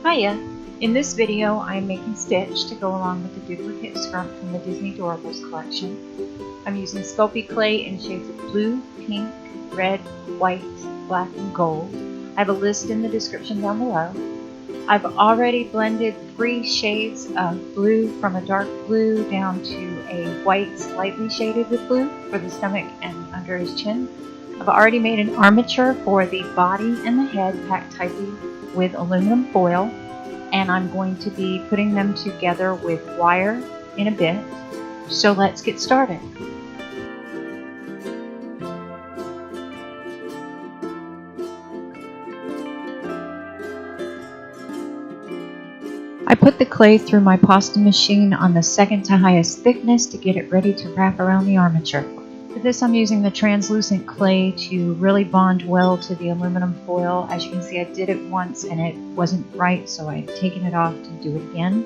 Hiya! In this video I'm making Stitch to go along with the Dupliart Scrump from the Disney Doorables collection. I'm using Sculpey clay in shades of blue, pink, red, white, black, and gold. I have a list in the description down below. I've already blended 3 shades of blue from a dark blue down to a white slightly shaded with blue for the stomach and under his chin. I've already made an armature for the body and the head packed tightly with aluminum foil, and I'm going to be putting them together with wire in a bit. So let's get started. I put the clay through my pasta machine on the second to highest thickness to get it ready to wrap around the armature. For this I'm using the translucent clay to really bond well to the aluminum foil. As you can see, I did it once and it wasn't right, so I've taken it off to do it again.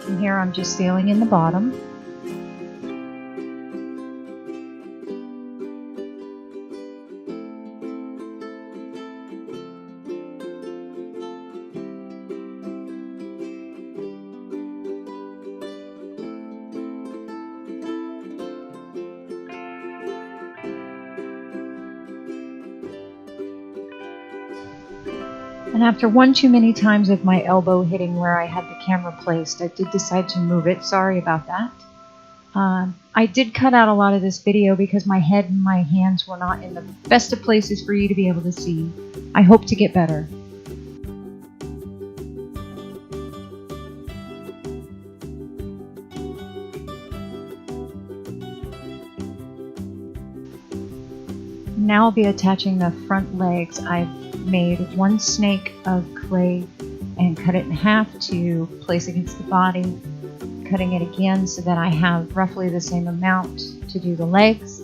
And here I'm just sealing in the bottom. And after one too many times of my elbow hitting where I had the camera placed, I did decide to move it. Sorry about that. I did cut out a lot of this video because my head and my hands were not in the best of places for you to be able to see. I hope to get better. Now I'll be attaching the front legs. I've made 1 snake of clay and cut it in half to place against the body, cutting it again so that I have roughly the same amount to do the legs.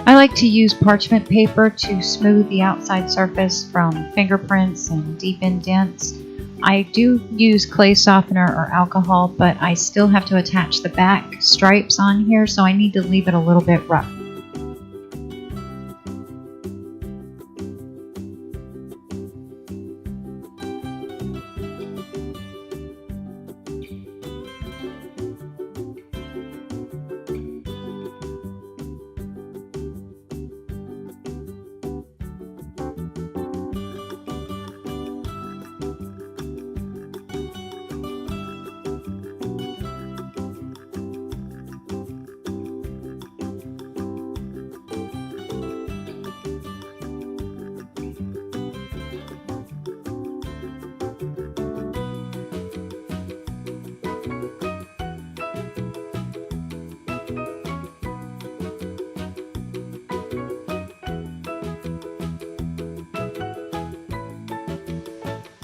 I like to use parchment paper to smooth the outside surface from fingerprints and deep indents. I do use clay softener or alcohol, but I still have to attach the back stripes on here, so I need to leave it a little bit rough.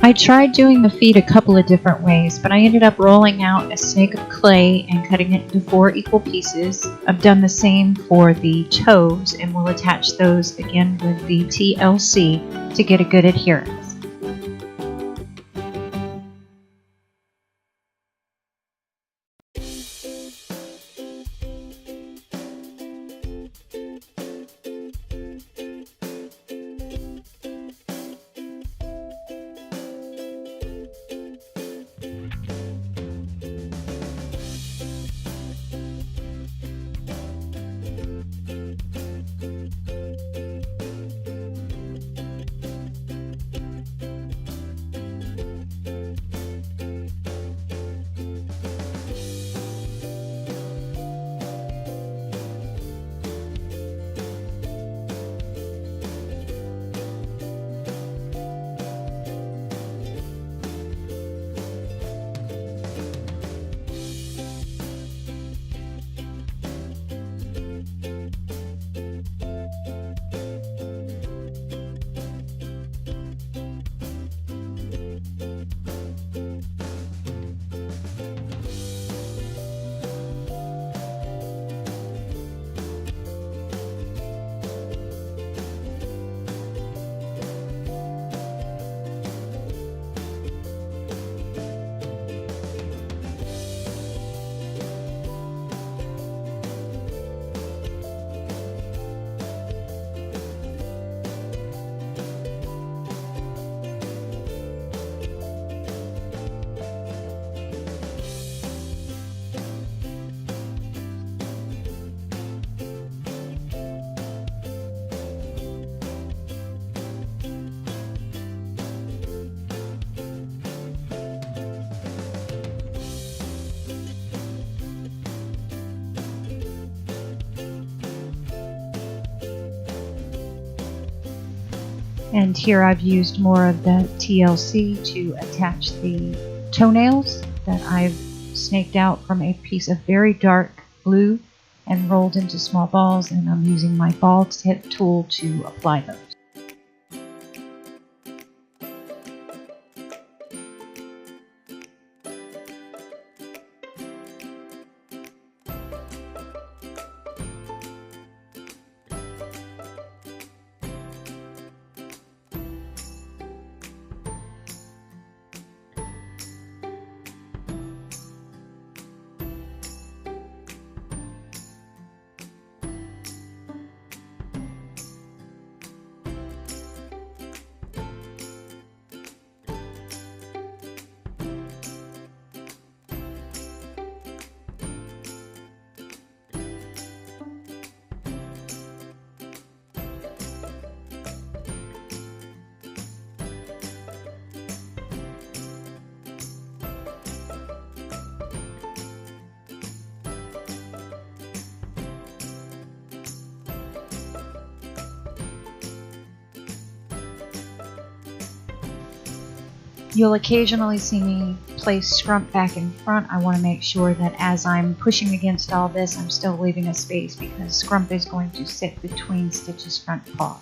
I tried doing the feet a couple of different ways, but I ended up rolling out a snake of clay and cutting it into 4 equal pieces. I've done the same for the toes and will attach those again with the TLC to get a good adherence. And here I've used more of the TLC to attach the toenails that I've snaked out from a piece of very dark blue and rolled into small balls, and I'm using my ball tip tool to apply those. You'll occasionally see me place Scrump back in front. I want to make sure that as I'm pushing against all this, I'm still leaving a space because Scrump is going to sit between Stitch's front paws.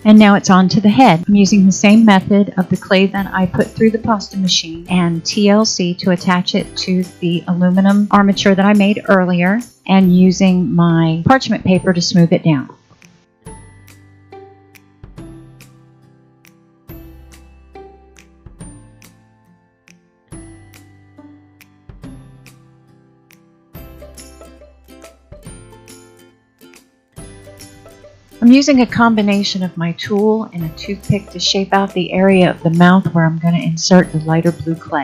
And now it's on to the head. I'm using the same method of the clay that I put through the pasta machine and TLC to attach it to the aluminum armature that I made earlier, and using my parchment paper to smooth it down. I'm using a combination of my tool and a toothpick to shape out the area of the mouth where I'm going to insert the lighter blue clay.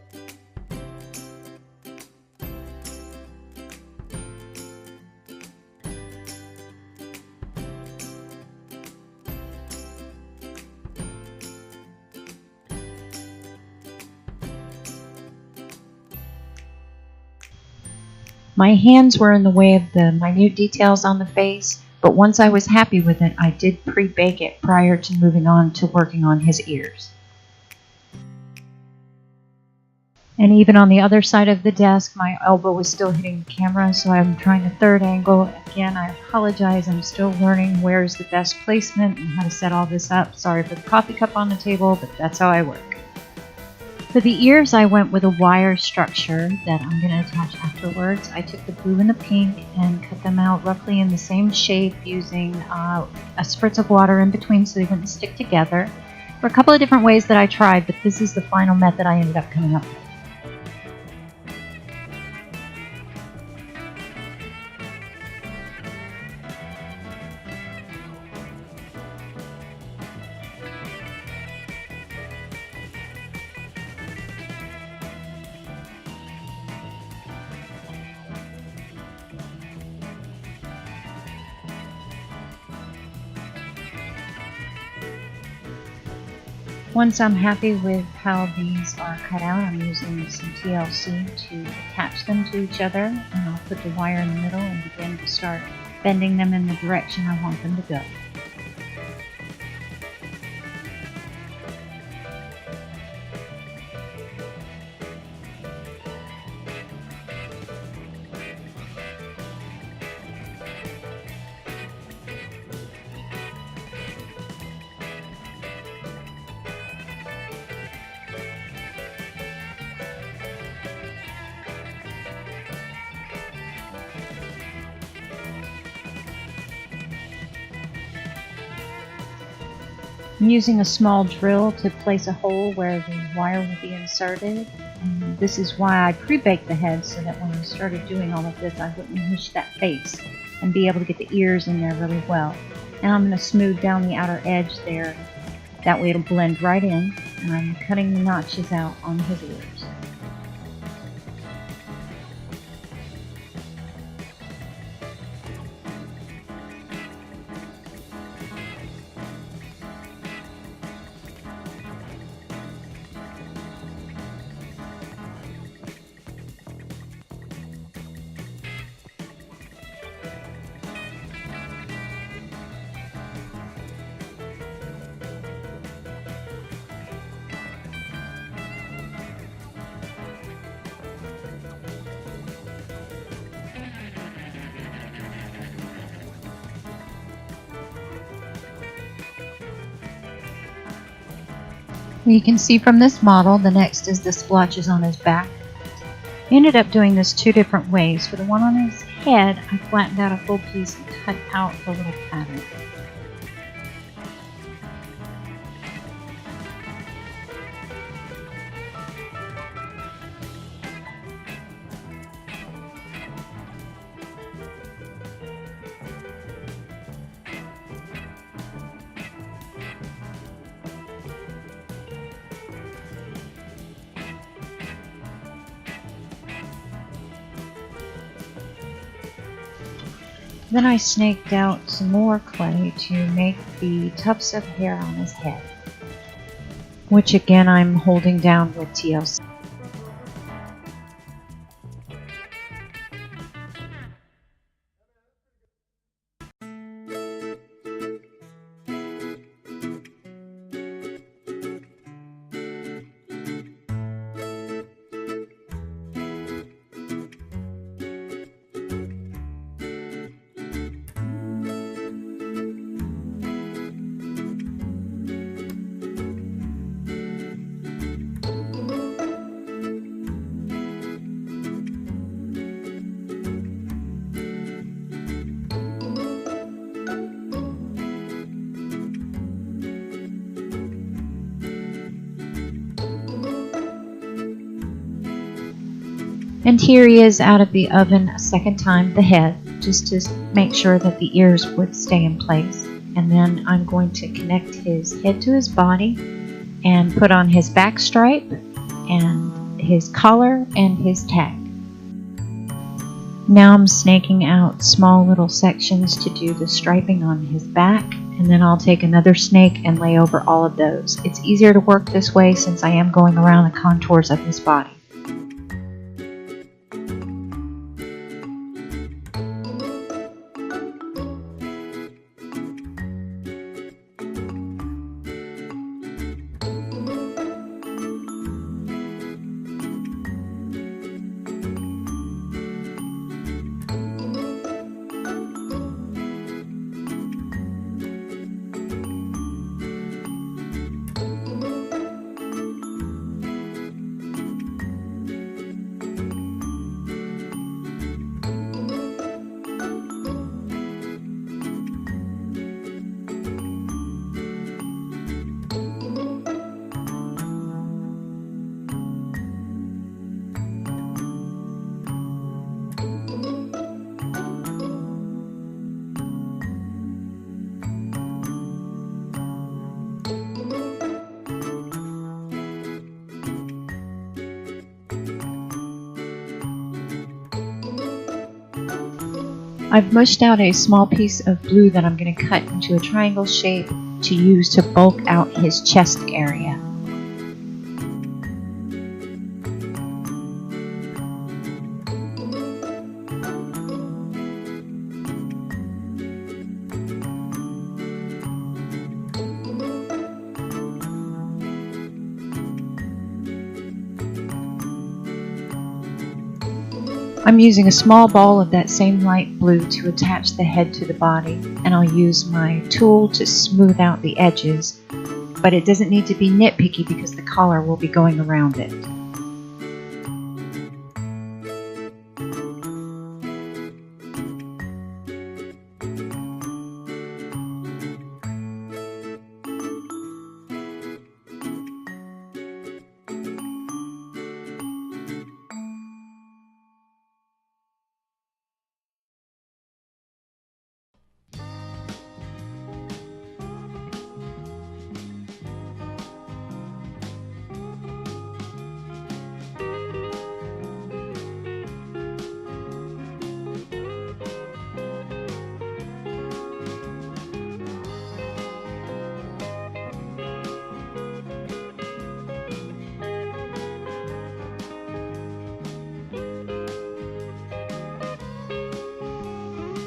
My hands were in the way of the minute details on the face, but once I was happy with it, I did pre-bake it prior to moving on to working on his ears. And even on the other side of the desk, my elbow was still hitting the camera, so I'm trying a third angle. Again, I apologize, I'm still learning where's the best placement and how to set all this up. Sorry for the coffee cup on the table, but that's how I work. For the ears, I went with a wire structure that I'm going to attach afterwards. I took the blue and the pink and cut them out roughly in the same shape using a spritz of water in between so they wouldn't stick together. There were a couple of different ways that I tried, but this is the final method I ended up coming up with. Once I'm happy with how these are cut out, I'm using some TLC to attach them to each other, and I'll put the wire in the middle and begin to start bending them in the direction I want them to go. I'm using a small drill to place a hole where the wire will be inserted. And this is why I pre-baked the head, so that when I started doing all of this, I wouldn't mush that face and be able to get the ears in there really well. And I'm going to smooth down the outer edge there. That way it'll blend right in. And I'm cutting the notches out on his ears. You can see from this model, the next is the splotches on his back. I ended up doing this two different ways. For the one on his head, I flattened out a full piece and cut out the little pattern. Then I snaked out some more clay to make the tufts of hair on his head, which again I'm holding down with TLC. And here he is out of the oven a second time, the head, just to make sure that the ears would stay in place. And then I'm going to connect his head to his body and put on his back stripe and his collar and his tag. Now I'm snaking out small little sections to do the striping on his back, and then I'll take another snake and lay over all of those. It's easier to work this way since I am going around the contours of his body. I've mushed out a small piece of blue that I'm going to cut into a triangle shape to use to bulk out his chest area. I'm using a small ball of that same light blue to attach the head to the body, and I'll use my tool to smooth out the edges, but it doesn't need to be nitpicky because the collar will be going around it.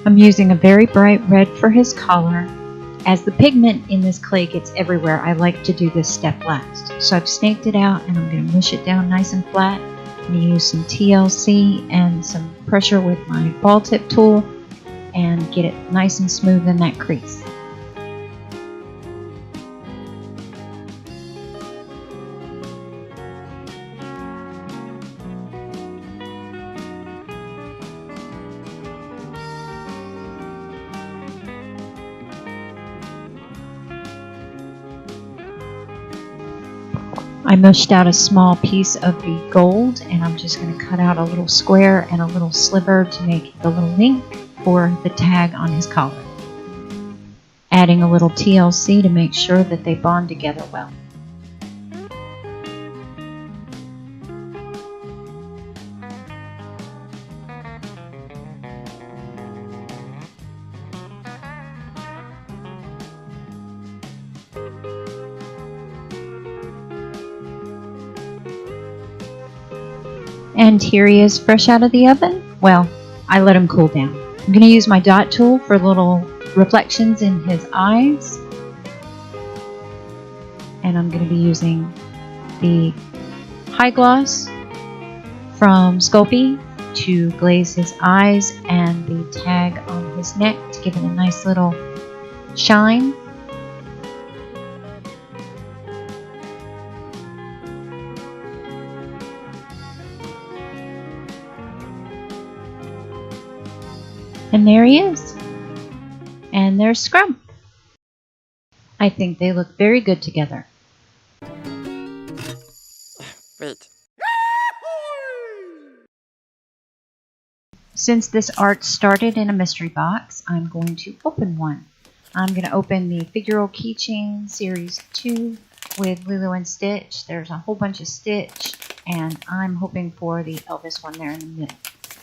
I'm using a very bright red for his collar. As the pigment in this clay gets everywhere, I like to do this step last. So I've snaked it out and I'm going to mush it down nice and flat. I'm going to use some TLC and some pressure with my ball tip tool and get it nice and smooth in that crease. I mushed out a small piece of the gold, and I'm just going to cut out a little square and a little sliver to make the little link for the tag on his collar. Adding a little TLC to make sure that they bond together well. And here he is fresh out of the oven. Well, I let him cool down. I'm going to use my dot tool for little reflections in his eyes. And I'm going to be using the high gloss from Sculpey to glaze his eyes and the tag on his neck to give it a nice little shine. And there he is. And there's Scrump. I think they look very good together. Wait. Since this art started in a mystery box, I'm going to open one. I'm going to open the Figural Keychain Series 2 with Lilo and Stitch. There's a whole bunch of Stitch, and I'm hoping for the Elvis one there in the middle.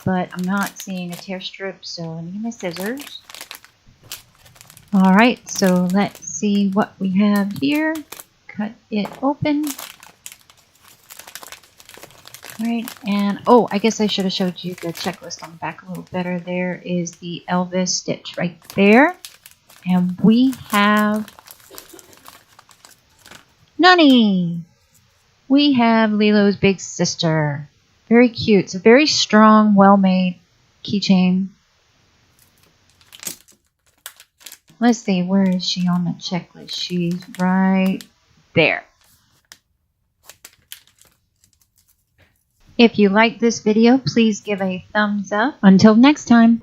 But I'm not seeing a tear strip, so let me get my scissors. Alright, so let's see what we have here. Cut it open. Alright, and oh, I guess I should have showed you the checklist on the back a little better. There is the Elvis stitch right there. And we have Nunny. We have Lilo's big sister. Very cute. It's a very strong, well-made keychain. Let's see, where is she on the checklist? She's right there. If you like this video, please give a thumbs up. Until next time.